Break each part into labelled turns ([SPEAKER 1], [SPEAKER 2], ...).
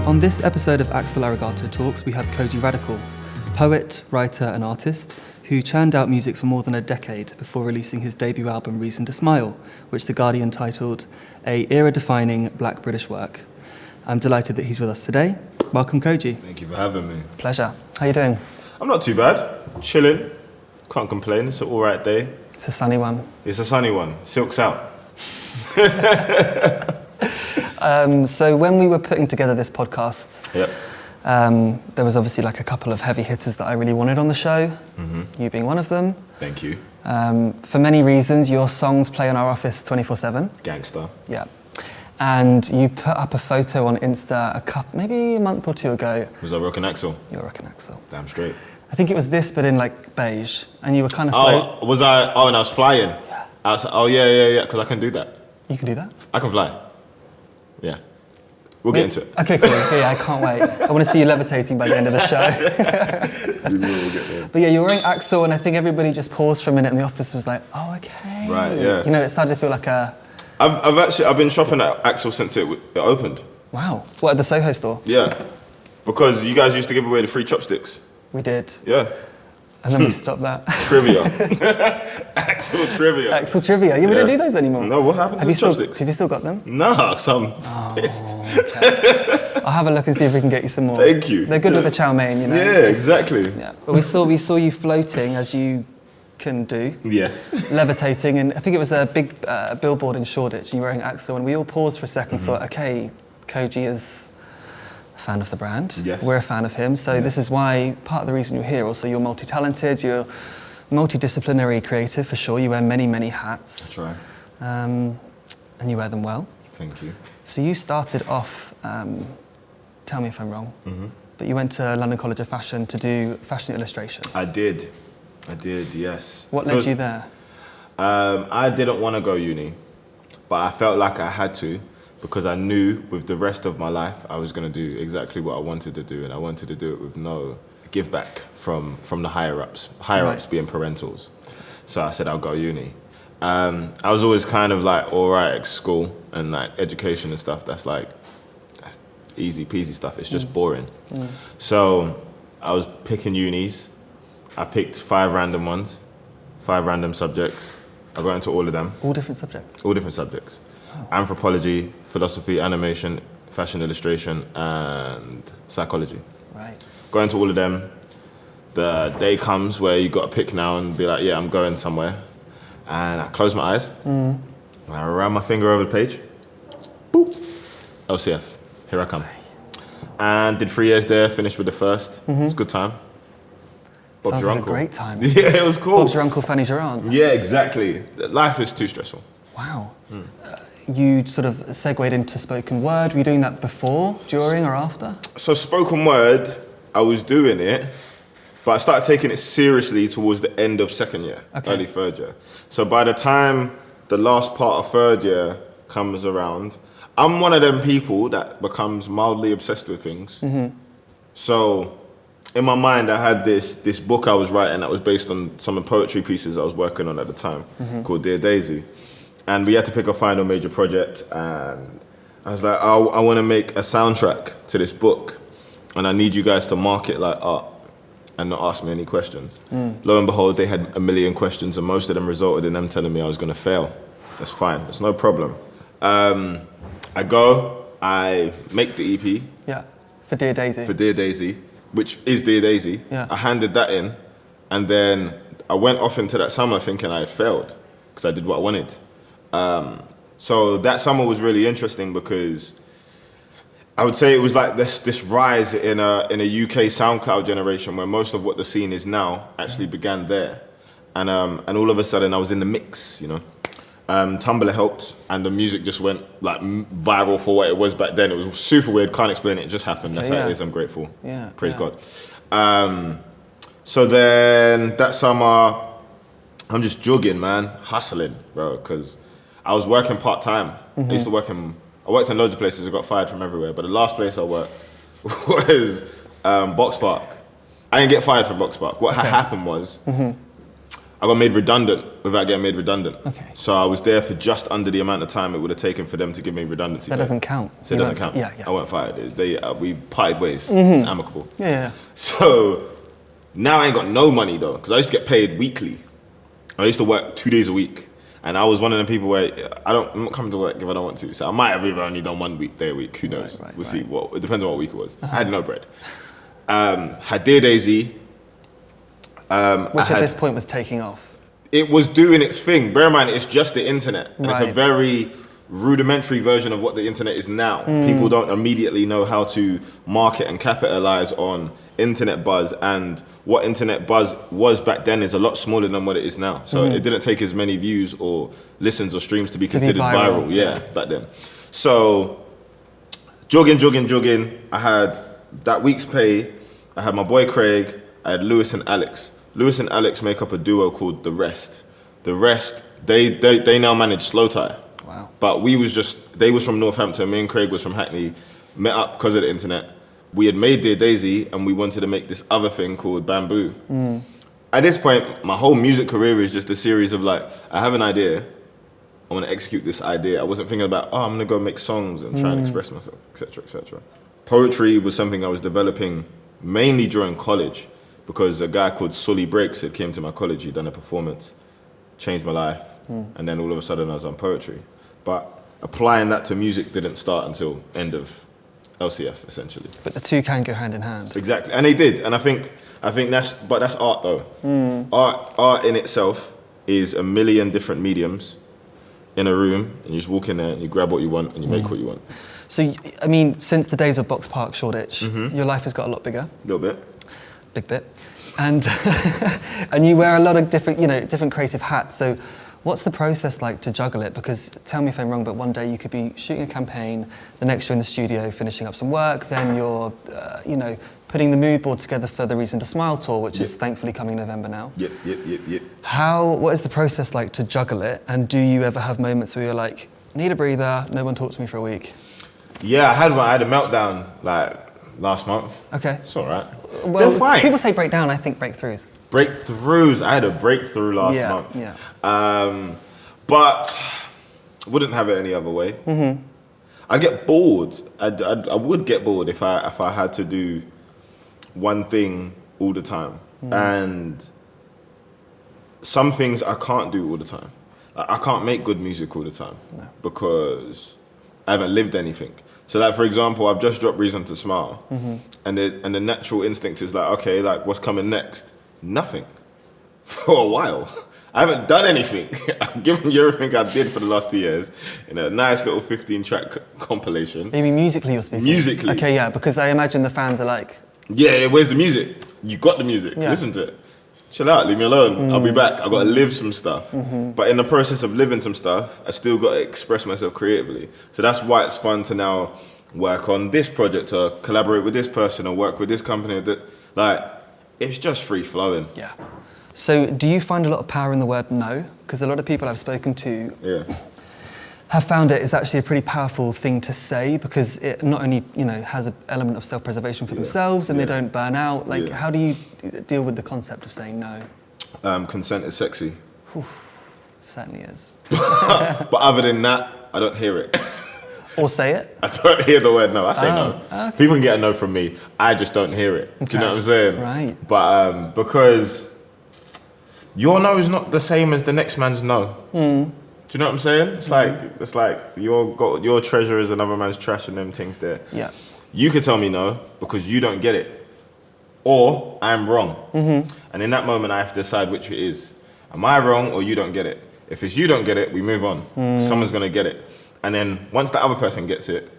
[SPEAKER 1] On this episode of Axel Arigato Talks, we have Kojey Radical, poet, writer and artist who churned out music for more than a decade before releasing his debut album Reason to Smile, which The Guardian titled a era-defining black British work. I'm delighted that he's with us today. Welcome, Kojey.
[SPEAKER 2] Thank you for having me.
[SPEAKER 1] Pleasure. How you doing?
[SPEAKER 2] I'm not too bad. Chilling. Can't complain. It's an all right day.
[SPEAKER 1] It's a sunny one.
[SPEAKER 2] It's a sunny one. Silk's out.
[SPEAKER 1] So when we were putting together this podcast,
[SPEAKER 2] Yep.
[SPEAKER 1] there was obviously like a couple of heavy hitters that I really wanted on the show, you being one of them.
[SPEAKER 2] Thank you.
[SPEAKER 1] For many reasons, your songs play in our office 24/7.
[SPEAKER 2] Gangster.
[SPEAKER 1] Yeah. And you put up a photo on Insta maybe a month or two ago.
[SPEAKER 2] Was I rocking Axel?
[SPEAKER 1] You're rocking Axel.
[SPEAKER 2] Damn straight.
[SPEAKER 1] I think it was this, but in like beige, and you were kind of floating.
[SPEAKER 2] Oh, was I? Oh, and I was flying. Yeah. Because I can do that.
[SPEAKER 1] You can do that?
[SPEAKER 2] I can fly. Yeah. We'll get into it.
[SPEAKER 1] Okay, cool. Yeah, I can't wait. I want to see you levitating by the end of the show.
[SPEAKER 2] We'll get there.
[SPEAKER 1] But yeah, you're wearing Axel, and I think everybody just paused for a minute, and the office was like, "Oh, okay."
[SPEAKER 2] Right. Yeah.
[SPEAKER 1] You know, it started to feel like a.
[SPEAKER 2] I've been shopping at Axel since it opened.
[SPEAKER 1] Wow. What, at the Soho store?
[SPEAKER 2] Yeah. Because you guys used to give away the free chopsticks.
[SPEAKER 1] We did.
[SPEAKER 2] Yeah.
[SPEAKER 1] And then we stopped that.
[SPEAKER 2] Trivia. Axel trivia.
[SPEAKER 1] Axel trivia. Yeah, we don't do those anymore.
[SPEAKER 2] No, what happened to the chopsticks?
[SPEAKER 1] Have you still got them?
[SPEAKER 2] No, because I'm pissed.
[SPEAKER 1] Okay. I'll have a look and see if we can get you some more.
[SPEAKER 2] Thank you.
[SPEAKER 1] They're good with the chow mein, you know.
[SPEAKER 2] Yeah, exactly.
[SPEAKER 1] Yeah. But we saw you floating, as you can do.
[SPEAKER 2] Yes.
[SPEAKER 1] Levitating, and I think it was a big billboard in Shoreditch, and you were wearing Axel, and we all paused for a second and thought, okay, Kojey is a fan of the brand.
[SPEAKER 2] Yes.
[SPEAKER 1] We're a fan of him, so this is why, part of the reason you're here. Also, you're multi-talented, you're multidisciplinary creative, for sure. You wear many, many hats.
[SPEAKER 2] That's right.
[SPEAKER 1] And you wear them well.
[SPEAKER 2] Thank you.
[SPEAKER 1] So you started off, tell me if I'm wrong, but you went to London College of Fashion to do fashion illustration.
[SPEAKER 2] I did, yes.
[SPEAKER 1] What led you there?
[SPEAKER 2] I didn't want to go uni, but I felt like I had to because I knew with the rest of my life I was going to do exactly what I wanted to do, and I wanted to do it with no give back from the higher ups being parentals. So I said I'll go uni. I was always kind of like, all right, school and like education and stuff, that's easy peasy stuff, it's just boring. So I was picking unis. I picked 5 random ones, 5 random subjects. I got into all of them.
[SPEAKER 1] All different subjects?
[SPEAKER 2] All different subjects.
[SPEAKER 1] Oh.
[SPEAKER 2] Anthropology, philosophy, animation, fashion illustration, and psychology.
[SPEAKER 1] Right.
[SPEAKER 2] Got into all of them. The day comes where you got to pick now and be like, yeah, I'm going somewhere. And I closed my eyes. And I ran my finger over the page. Boop. LCF. Here I come. And did 3 years there, finished with the first. It was a good time. Bob's
[SPEAKER 1] Sounds
[SPEAKER 2] your
[SPEAKER 1] like
[SPEAKER 2] uncle.
[SPEAKER 1] a great time.
[SPEAKER 2] Yeah, it was cool.
[SPEAKER 1] Bob's your uncle, Fanny's your aunt.
[SPEAKER 2] Yeah, exactly. Life is too stressful.
[SPEAKER 1] Wow. You sort of segued into spoken word. Were you doing that before, during, or after?
[SPEAKER 2] So spoken word, I was doing it, but I started taking it seriously towards the end of second year, early third year. So by the time the last part of third year comes around, I'm one of them people that becomes mildly obsessed with things. So in my mind, I had this book I was writing that was based on some of the poetry pieces I was working on at the time, called Dear Daisy. And we had to pick a final major project, and I was like, I want to make a soundtrack to this book, and I need you guys to mark it like art and not ask me any questions. Lo and behold, they had a million questions, and most of them resulted in them telling me I was going to fail. That's fine, that's no problem. I make the EP.
[SPEAKER 1] Yeah, for Dear Daisy.
[SPEAKER 2] For Dear Daisy, which is Dear Daisy.
[SPEAKER 1] Yeah.
[SPEAKER 2] I handed that in, and then I went off into that summer thinking I had failed because I did what I wanted. So that summer was really interesting because I would say it was like this rise in a UK SoundCloud generation where most of what the scene is now actually began there, and all of a sudden I was in the mix, you know. Tumblr helped, and the music just went like viral for what it was back then. It was super weird, can't explain it, it just happened. That's how it is, I'm grateful.
[SPEAKER 1] Yeah.
[SPEAKER 2] Praise God. So then that summer, I'm just jogging, man, hustling, bro, because I was working part-time. I used to I worked in loads of places, I got fired from everywhere, but the last place I worked was Box Park. I didn't get fired from Box Park. What had happened was, I got made redundant without getting made redundant.
[SPEAKER 1] Okay.
[SPEAKER 2] So I was there for just under the amount of time it would have taken for them to give me redundancy.
[SPEAKER 1] That doesn't count.
[SPEAKER 2] So it doesn't count.
[SPEAKER 1] Yeah.
[SPEAKER 2] I wasn't fired. We parted ways. It's amicable.
[SPEAKER 1] Yeah.
[SPEAKER 2] So now I ain't got no money though, because I used to get paid weekly. I used to work 2 days a week. And I was one of the people where I'm not coming to work if I don't want to. So I might have even only done 1 day a week. Who knows? We'll see. It depends on what week it was. I had no bread. Had Dear Daisy.
[SPEAKER 1] Which at this point was taking off.
[SPEAKER 2] It was doing its thing. Bear in mind, it's just the internet. And it's a very rudimentary version of what the internet is now. People don't immediately know how to market and capitalize on internet buzz, and what internet buzz was back then is a lot smaller than what it is now. So it didn't take as many views or listens or streams to be considered viral. Yeah, back then. So jogging. I had that week's pay. I had my boy Craig. I had Lewis and Alex. Lewis and Alex make up a duo called The Rest. The Rest, they now manage Slow Tie.
[SPEAKER 1] Wow.
[SPEAKER 2] But they was from Northampton, me and Craig was from Hackney, met up because of the internet. We had made Dear Daisy and we wanted to make this other thing called Bamboo. At this point, my whole music career is just a series of I have an idea, I want to execute this idea. I wasn't thinking about, I'm going to go make songs and try and express myself, etc., etc. Poetry was something I was developing mainly during college, because a guy called Sully Breaks had came to my college, he'd done a performance, changed my life, and then all of a sudden I was on poetry. But applying that to music didn't start until end of LCF, essentially.
[SPEAKER 1] But the two can go hand in hand.
[SPEAKER 2] Exactly, and they did, and I think that's art though. Art in itself is a million different mediums in a room, and you just walk in there and you grab what you want and you make what you want.
[SPEAKER 1] So, I mean, since the days of Box Park, Shoreditch, your life has got a lot bigger.
[SPEAKER 2] A little bit.
[SPEAKER 1] Big bit. And and you wear a lot of different creative hats. So what's the process like to juggle it? Because tell me if I'm wrong, but one day you could be shooting a campaign, the next you're in the studio finishing up some work, then you're putting the mood board together for the Reason to Smile tour, which is thankfully coming November now.
[SPEAKER 2] Yep.
[SPEAKER 1] What is the process like to juggle it? And do you ever have moments where you're like, need a breather, no one talked to me for a week?
[SPEAKER 2] Yeah, I had a meltdown last month.
[SPEAKER 1] Okay.
[SPEAKER 2] It's all right.
[SPEAKER 1] Well,
[SPEAKER 2] they're fine.
[SPEAKER 1] People say breakdown, I think breakthroughs.
[SPEAKER 2] Breakthroughs. I had a breakthrough last month.
[SPEAKER 1] Yeah.
[SPEAKER 2] But wouldn't have it any other way. I get bored. I would get bored if I had to do one thing all the time. And some things I can't do all the time. I can't make good music all the time because I haven't lived anything. So for example, I've just dropped Reason to Smile, and the natural instinct is okay, what's coming next? Nothing. For a while. I haven't done anything. I've given you everything I did for the last 2 years in a nice little 15-track compilation.
[SPEAKER 1] Maybe musically you're speaking?
[SPEAKER 2] Musically.
[SPEAKER 1] Okay, yeah, because I imagine the fans are like...
[SPEAKER 2] Yeah, where's the music? You got the music, listen to it. Chill out, leave me alone, I'll be back. I've got to live some stuff. But in the process of living some stuff, I still got to express myself creatively. So that's why it's fun to now work on this project or collaborate with this person or work with this company. It's just free flowing.
[SPEAKER 1] Yeah. So do you find a lot of power in the word no? Because a lot of people I've spoken to have found it is actually a pretty powerful thing to say, because it not only has an element of self-preservation for themselves and they don't burn out. How do you deal with the concept of saying no?
[SPEAKER 2] Consent is sexy.
[SPEAKER 1] Certainly is.
[SPEAKER 2] But other than that, I don't hear it.
[SPEAKER 1] Or say it?
[SPEAKER 2] I don't hear the word no. I say no.
[SPEAKER 1] Okay.
[SPEAKER 2] People can get a no from me. I just don't hear it. Okay. Do you know what I'm saying?
[SPEAKER 1] Right.
[SPEAKER 2] But because your no is not the same as the next man's no. Do you know what I'm saying? It's like your treasure is another man's trash and them things there.
[SPEAKER 1] Yeah.
[SPEAKER 2] You could tell me no because you don't get it, or I'm wrong. And in that moment, I have to decide which it is. Am I wrong or you don't get it? If it's you don't get it, we move on. Someone's gonna get it, and then once the other person gets it,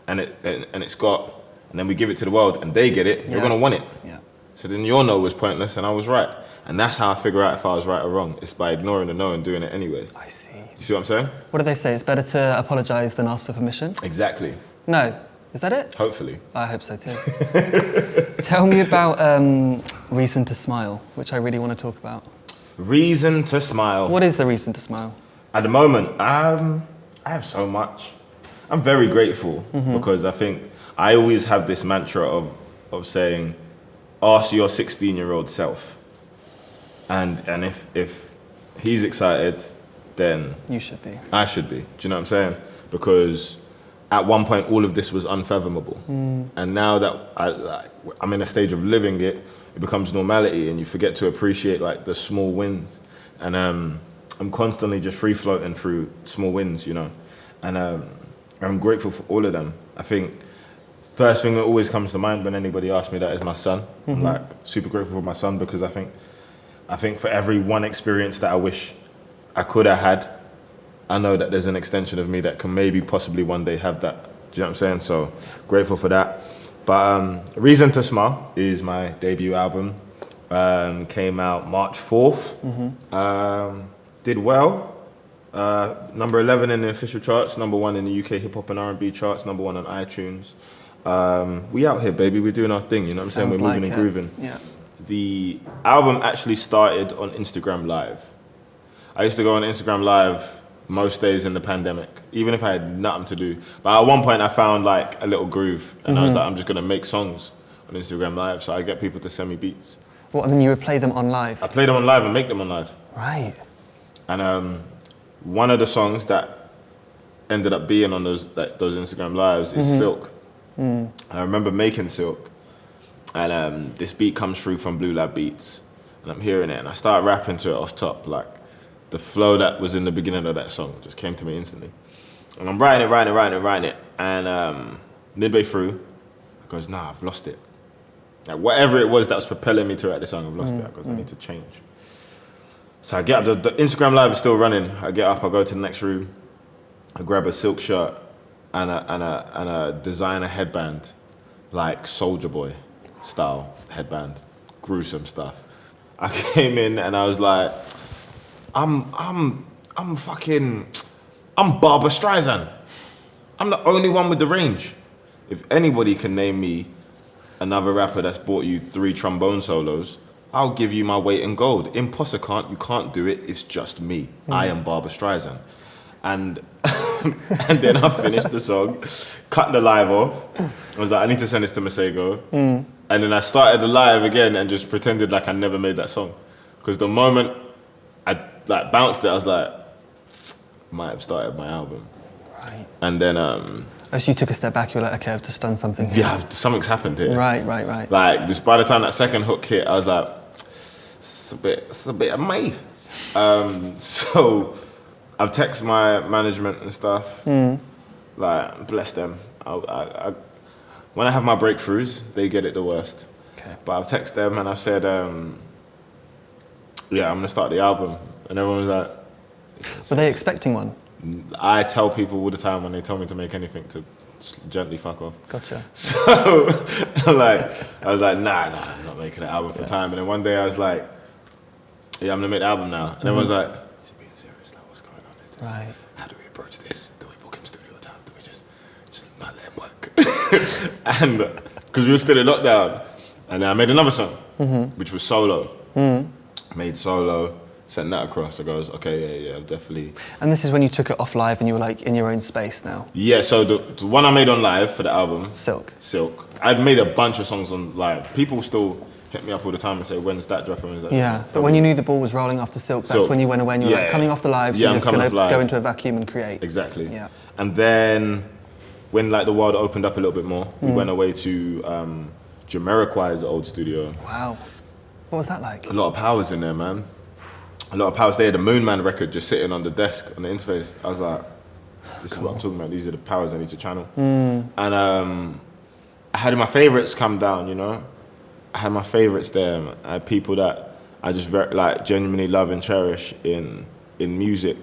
[SPEAKER 2] and then we give it to the world and they get it, you're gonna want it.
[SPEAKER 1] Yeah.
[SPEAKER 2] So then your no was pointless and I was right. And that's how I figure out if I was right or wrong. It's by ignoring the no and doing it anyway.
[SPEAKER 1] I see.
[SPEAKER 2] You see what I'm saying?
[SPEAKER 1] What do they say? It's better to apologise than ask for permission?
[SPEAKER 2] Exactly.
[SPEAKER 1] No. Is that it?
[SPEAKER 2] Hopefully.
[SPEAKER 1] I hope so too. Tell me about Reason to Smile, which I really want to talk about.
[SPEAKER 2] Reason to Smile.
[SPEAKER 1] What is the reason to smile?
[SPEAKER 2] At the moment, I have so much. I'm very grateful because I think I always have this mantra of saying, ask your 16-year-old self. And if he's excited, then
[SPEAKER 1] you should be.
[SPEAKER 2] I should be. Do you know what I'm saying? Because at one point, all of this was unfathomable. And now that I'm in a stage of living it, it becomes normality, and you forget to appreciate like the small wins. And I'm constantly just free floating through small wins, you know. And I'm grateful for all of them. I think first thing that always comes to mind when anybody asks me that is my son. I'm like super grateful for my son, because I think for every one experience that I wish I could have had, I know that there's an extension of me that can maybe possibly one day have that. Do you know what I'm saying? So grateful for that. But Reason to Smile is my debut album. Came out March 4th. Did well. Number 11 in the official charts, number 1 in the UK hip hop and R&B charts, number 1 on iTunes. We out here, baby. We're doing our thing. You know what I'm saying? We're moving and grooving.
[SPEAKER 1] Yeah.
[SPEAKER 2] The album actually started on Instagram Live. I used to go on Instagram Live most days in the pandemic, even if I had nothing to do. But at one point I found like a little groove, and I was like, I'm just gonna make songs on Instagram Live. So I get people to send me beats.
[SPEAKER 1] What, and then you would play them on live?
[SPEAKER 2] I play them on live and make them on live.
[SPEAKER 1] Right.
[SPEAKER 2] And one of the songs that ended up being on those Instagram Lives is Silk. I remember making Silk, and this beat comes through from Blue Lab Beats, and I'm hearing it, and I start rapping to it off top, like the flow that was in the beginning of that song just came to me instantly. And I'm writing it, and midway through, I goes, nah, I've lost it. Like whatever it was that was propelling me to write the song, I've lost it. I goes, I need to change. So I get up, the Instagram Live is still running. I get up, I go to the next room, I grab a silk shirt and a designer headband, like Soulja Boy style headband, gruesome stuff. I came in and I was like, I'm Barbra Streisand. I'm the only one with the range. If anybody can name me another rapper that's bought you 3 trombone solos, I'll give you my weight in gold. Imposter can't, you can't do it, it's just me. I am Barbra Streisand. And and then I finished the song, cut the live off. I was like, I need to send this to Masego. And then I started the live again and just pretended like I never made that song. Because the moment I like bounced it, I was like, might have started my album.
[SPEAKER 1] Right.
[SPEAKER 2] And then
[SPEAKER 1] so you took a step back, you were like, okay, I've just done something here.
[SPEAKER 2] Yeah, something's happened here.
[SPEAKER 1] Right.
[SPEAKER 2] Like, just by the time that second hook hit, I was like, it's a bit of me. So I've texted my management and stuff. Like, bless them. I when I have my breakthroughs, they get it the worst.
[SPEAKER 1] Okay.
[SPEAKER 2] But I've texted them and I said, yeah, I'm gonna start the album. And everyone was like,
[SPEAKER 1] were they expecting one?
[SPEAKER 2] I tell people all the time when they tell me to make anything to gently fuck off.
[SPEAKER 1] Gotcha.
[SPEAKER 2] So I was like, nah, I'm not making an album for time. And then one day I was like, yeah, I'm gonna make the album now. And everyone's like, is he being serious? Like, what's going on? Is this,
[SPEAKER 1] right.
[SPEAKER 2] How do we approach this? Do we book him studio time? Do we just not let him work? And because we were still in lockdown. And then I made another song, which was solo. Made solo. Sent that across. I goes, okay, yeah, definitely.
[SPEAKER 1] And this is when you took it off live and you were like in your own space now?
[SPEAKER 2] Yeah, so the one I made on live for the album,
[SPEAKER 1] Silk.
[SPEAKER 2] I'd made a bunch of songs on live. People still hit me up all the time and say, when's that dropping, when's that dropping?
[SPEAKER 1] But when you knew the ball was rolling after Silk, that's when you went away and you were like, coming off the live, so you're just going to go into a vacuum and create.
[SPEAKER 2] Exactly.
[SPEAKER 1] Yeah.
[SPEAKER 2] And then when like the world opened up a little bit more, we went away to Jamiroquai's old studio.
[SPEAKER 1] Wow. What was that like?
[SPEAKER 2] A lot of powers in there, man. A lot of powers. They had the Moon Man record just sitting on the desk on the interface. I was like, this is what I'm talking about. These are the powers I need to channel. And I had my favorites come down, you know? I had my favorites there. I had people that I just genuinely love and cherish in music.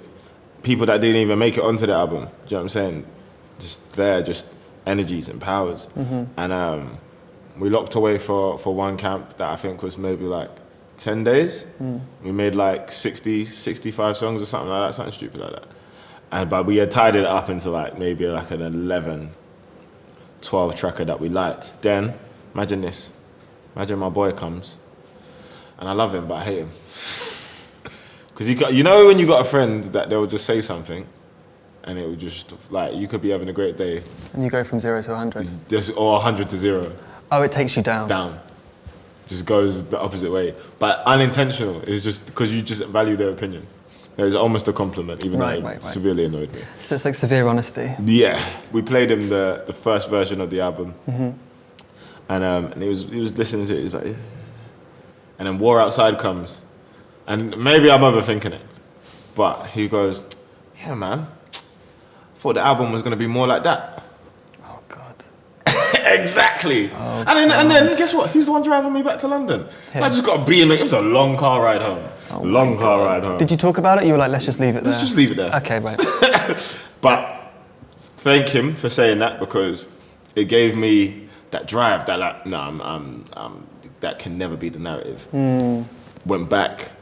[SPEAKER 2] People that didn't even make it onto the album. Do you know what I'm saying? Just there, just energies and powers. And we locked away for one camp that I think was maybe like 10 days. We made like 60, 65 songs or something like that, something stupid like that. But we had tied it up into like maybe like an 11, 12 tracker that we liked. Then, imagine this. Imagine my boy comes, and I love him, but I hate him. Because you know when you got a friend that they'll just say something, and it will just, like, you could be having a great day.
[SPEAKER 1] And you go from 0 to 100.
[SPEAKER 2] Or 100 to 0.
[SPEAKER 1] Oh, it takes you down.
[SPEAKER 2] Down. just goes the opposite way. But unintentional. It's just because you just value their opinion. It was almost a compliment, even though it severely annoyed me.
[SPEAKER 1] So it's like severe honesty.
[SPEAKER 2] Yeah, we played him the first version of the album, and he was listening to it. He's like, yeah. And then War Outside comes, and maybe I'm overthinking it, but he goes, yeah, man, I thought the album was gonna be more like that.
[SPEAKER 1] Oh God.
[SPEAKER 2] Exactly. Oh, and then guess what? He's the one driving me back to London. So I just got to be in it. It was a long car ride home. Long car ride home.
[SPEAKER 1] Did you talk about it? You were like, let's just leave it there.
[SPEAKER 2] Let's just leave it there.
[SPEAKER 1] Okay, right.
[SPEAKER 2] But thank him for saying that, because it gave me that drive. That like, no, I'm that can never be the narrative. Went back,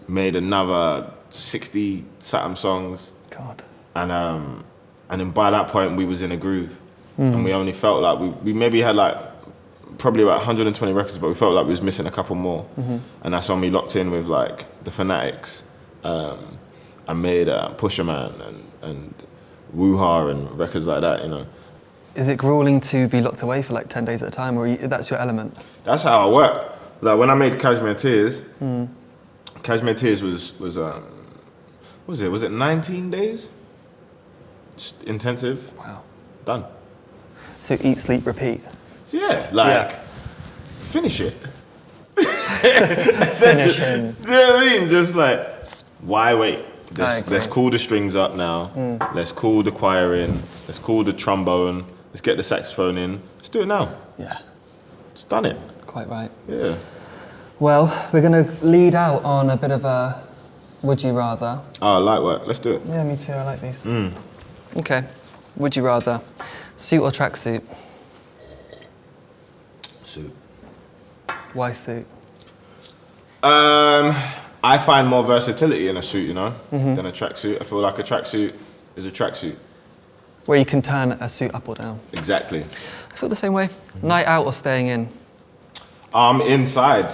[SPEAKER 2] made another 60 something songs.
[SPEAKER 1] God.
[SPEAKER 2] And then by that point we was in a groove, and we only felt like we maybe had like probably about 120 records, but we felt like we was missing a couple more, and that's when we locked in with like the Fanatics. I made Pusher Man and Woo-Ha and records like that, you know.
[SPEAKER 1] Is it grueling to be locked away for like 10 days at a time, or that's your element?
[SPEAKER 2] That's how I work. Like when I made Cashmere Tears, Cashmere Tears was was it 19 days? Just intensive.
[SPEAKER 1] Wow.
[SPEAKER 2] Done.
[SPEAKER 1] So eat, sleep, repeat.
[SPEAKER 2] So yeah, finish it.
[SPEAKER 1] Finish him.
[SPEAKER 2] Do you know what I mean? Just like, why wait? Let's call the strings up now. Let's call the choir in. Let's call the trombone. Let's get the saxophone in. Let's do it now.
[SPEAKER 1] Yeah.
[SPEAKER 2] Just done it.
[SPEAKER 1] Quite right.
[SPEAKER 2] Yeah.
[SPEAKER 1] Well, we're going to lead out on a bit of a would you rather.
[SPEAKER 2] Oh, light work. Let's do it.
[SPEAKER 1] Yeah, me too. I like these. Okay. Would you rather suit or tracksuit?
[SPEAKER 2] Suit.
[SPEAKER 1] Why suit?
[SPEAKER 2] I find more versatility in a suit, you know, than a tracksuit. I feel like a tracksuit is a tracksuit.
[SPEAKER 1] Where you can turn a suit up or down.
[SPEAKER 2] Exactly.
[SPEAKER 1] I feel the same way. Night out or staying in?
[SPEAKER 2] I'm inside.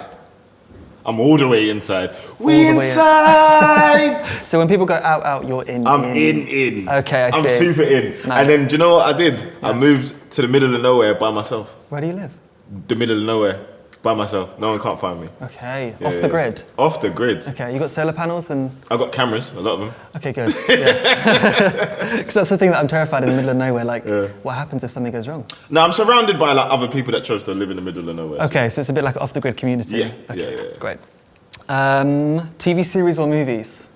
[SPEAKER 2] I'm all the way inside. We inside!
[SPEAKER 1] So when people go out, you're in.
[SPEAKER 2] I'm in.
[SPEAKER 1] Okay, I see.
[SPEAKER 2] I'm super in.
[SPEAKER 1] Nice.
[SPEAKER 2] And then, do you know what I did? Yeah. I moved to the middle of nowhere by myself.
[SPEAKER 1] Where do you live?
[SPEAKER 2] The middle of nowhere, by myself. No one can't find me.
[SPEAKER 1] Okay, off the grid?
[SPEAKER 2] Off the grid.
[SPEAKER 1] Okay, you got solar panels and...
[SPEAKER 2] I've got cameras, a lot of them.
[SPEAKER 1] Okay, good. Yeah. Because that's the thing that I'm terrified in the middle of nowhere, like, what happens if something goes wrong?
[SPEAKER 2] No, I'm surrounded by like other people that chose to live in the middle of nowhere.
[SPEAKER 1] Okay, so it's a bit like an off-the-grid community.
[SPEAKER 2] Yeah,
[SPEAKER 1] okay,
[SPEAKER 2] yeah.
[SPEAKER 1] Great. TV series or movies?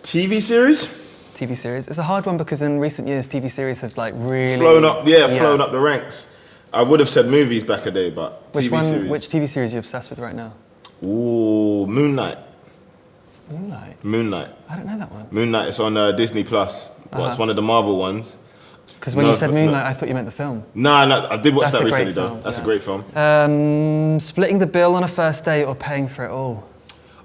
[SPEAKER 2] TV series?
[SPEAKER 1] TV series. It's a hard one because in recent years, TV series have like really...
[SPEAKER 2] flown up the ranks. I would have said movies back a day, but
[SPEAKER 1] Which
[SPEAKER 2] series.
[SPEAKER 1] Which TV series are you obsessed with right now?
[SPEAKER 2] Ooh, Moonlight.
[SPEAKER 1] Moonlight? I don't know that one.
[SPEAKER 2] Moonlight, it's on Disney+. Plus. Well, it's one of the Marvel ones.
[SPEAKER 1] Because when you said Moonlight, I thought you meant the film.
[SPEAKER 2] No, I did watch that recently though. That's a great film.
[SPEAKER 1] Splitting the bill on a first date or paying for it all?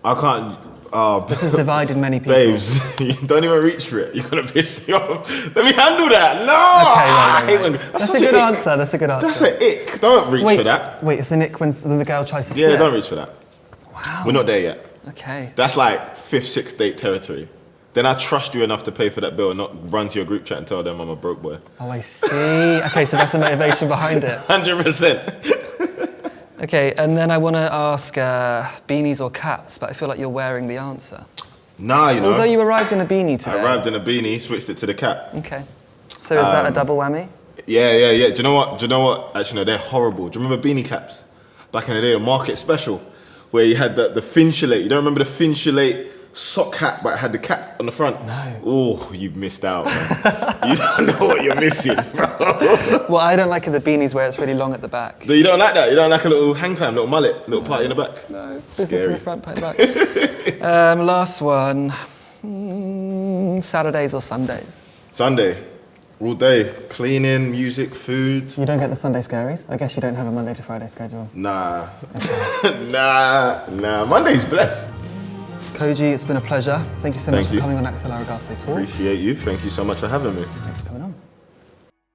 [SPEAKER 2] I can't...
[SPEAKER 1] this has divided many people.
[SPEAKER 2] Babes, you don't even reach for it. You're going to piss me off. Let me handle that. No!
[SPEAKER 1] Okay, right. That's a good answer. That's a good answer.
[SPEAKER 2] That's an ick. Don't reach for that.
[SPEAKER 1] Wait, it's an ick when the girl tries to split?
[SPEAKER 2] Yeah, don't reach for that.
[SPEAKER 1] Wow.
[SPEAKER 2] We're not there yet.
[SPEAKER 1] Okay.
[SPEAKER 2] That's like 5th, 6th date territory. Then I trust you enough to pay for that bill and not run to your group chat and tell them I'm a broke boy.
[SPEAKER 1] Oh, I see. Okay, so that's the motivation behind it.
[SPEAKER 2] 100%.
[SPEAKER 1] Okay, and then I want to ask beanies or caps, but I feel like you're wearing the answer.
[SPEAKER 2] Nah, you know.
[SPEAKER 1] Although you arrived in a beanie today.
[SPEAKER 2] I arrived in a beanie, switched it to the cap.
[SPEAKER 1] Okay. So is that a double whammy?
[SPEAKER 2] Yeah. Do you know what? Actually, no, they're horrible. Do you remember beanie caps? Back in the day, the market special, where you had the Finchulate. You don't remember the Finchulate sock hat, but it had the cap on the front?
[SPEAKER 1] No.
[SPEAKER 2] Oh, you've missed out, man. You don't know what you're missing, bro.
[SPEAKER 1] Well, I don't like the beanies where it's really long at the back.
[SPEAKER 2] You don't like that? You don't like a little hang time, little mullet, little party in the back?
[SPEAKER 1] No.
[SPEAKER 2] Scary.
[SPEAKER 1] Business in the front, party in the back. Last one. Saturdays or Sundays?
[SPEAKER 2] Sunday. All day. Cleaning, music, food.
[SPEAKER 1] You don't get the Sunday scaries? I guess you don't have a Monday to Friday schedule.
[SPEAKER 2] Nah. Okay. Nah. Monday's blessed.
[SPEAKER 1] Kojey, it's been a pleasure. Thank you so much for coming on Axel Arigato Talks.
[SPEAKER 2] Appreciate you. Thank you so much for having me.
[SPEAKER 1] Thanks for coming on.